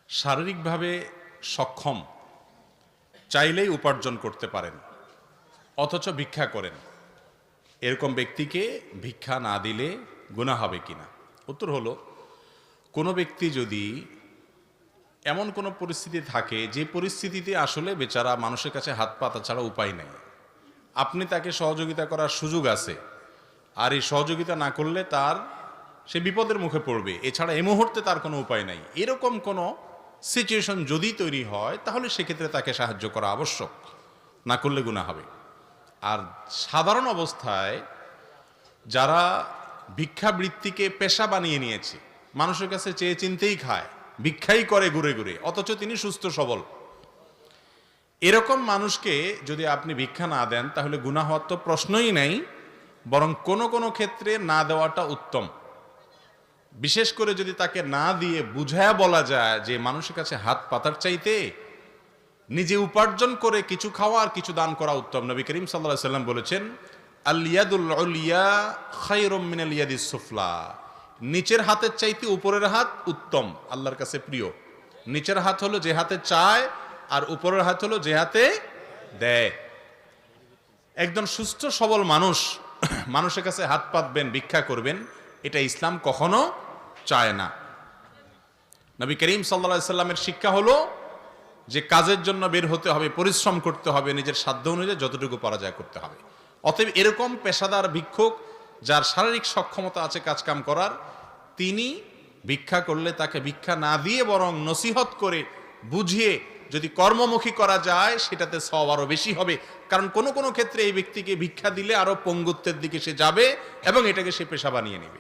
শারীরিকভাবে সক্ষম, চাইলেই উপার্জন করতে পারেন, অথচ ভিক্ষা করেন, এরকম ব্যক্তিকে ভিক্ষা না দিলে গুনাহ হবে কিনা? উত্তর হলো, কোনো ব্যক্তি যদি এমন কোনো পরিস্থিতি থাকে যে পরিস্থিতিতে আসলে বেচারা মানুষের কাছে হাত পাতা ছাড়া উপায় নেই, আপনি তাকে সহযোগিতা করার সুযোগ আছে, আর এই সহযোগিতা না করলে সে বিপদের মুখে পড়বে, এছাড়া এই মুহূর্তে তার কোনো উপায় নাই, এরকম কোনো সিচুয়েশন যদি তৈরি হয় তাহলে সেক্ষেত্রে তাকে সাহায্য করা আবশ্যক, না করলে গুনাহ হবে। আর সাধারণ অবস্থায় যারা ভিক্ষাবৃত্তিকে পেশা বানিয়ে নিয়েছে, মানুষের কাছে চেয়ে চিনতেই খায়, ভিক্ষাই করে ঘুরে ঘুরে, অথচ তিনি সুস্থ সবল, এরকম মানুষকে যদি আপনি ভিক্ষা না দেন তাহলে গুনাহ হওয়ার তো প্রশ্নই নেই, বরং কোনো কোনো ক্ষেত্রে না দেওয়াটা উত্তম। বিশেষ করে যদি তাকে না দিয়ে বুঝায়া বলা যায় যে মানুষের কাছে হাত পাতার চাইতে নিজে উপার্জন করে কিছু খাওয়া আর কিছু দান করা উত্তম। নবী করিম সাল্লাল্লাহু আলাইহি ওয়াসাল্লাম বলেছেন, আল ইয়াদুল উলিয়া খায়রুম মিনাল ইয়াদিস সুফলা, নিচের হাতের চাইতে উপরের হাত উত্তম, আল্লাহর কাছে প্রিয়। নিচের হাত হলো যে হাতে চায়, আর উপরের হাত হলো যে হাতে দেয়। একজন সুস্থ সবল মানুষ মানুষের কাছে হাত পাতবেন, ভিক্ষা করবেন, এটা ইসলাম কখনো চায় না। নবী করিম সাল্লাল্লাহু আলাইহি ওয়াসাল্লামের শিক্ষা হলো যে কাজের জন্য বের হতে হবে, পরিশ্রম করতে হবে, নিজের সাধ্য অনুযায়ী যতটুকু পারা যায় করতে হবে। অতএব এরকম পেশাদার ভিক্ষুক যার শারীরিক সক্ষমতা আছে কাজকাম করার, তিনি ভিক্ষা করলে তাকে ভিক্ষা না দিয়ে বরং নসিহত করে বুঝিয়ে যদি কর্মমুখী করা যায় সেটাতে সওয়াব আরো বেশি হবে। কারণ কোনো কোনো ক্ষেত্রে এই ব্যক্তিকে ভিক্ষা দিলে আরো পঙ্গুত্বের দিকে সে যাবে এবং এটাকে সে পেশা বানিয়ে নেবে।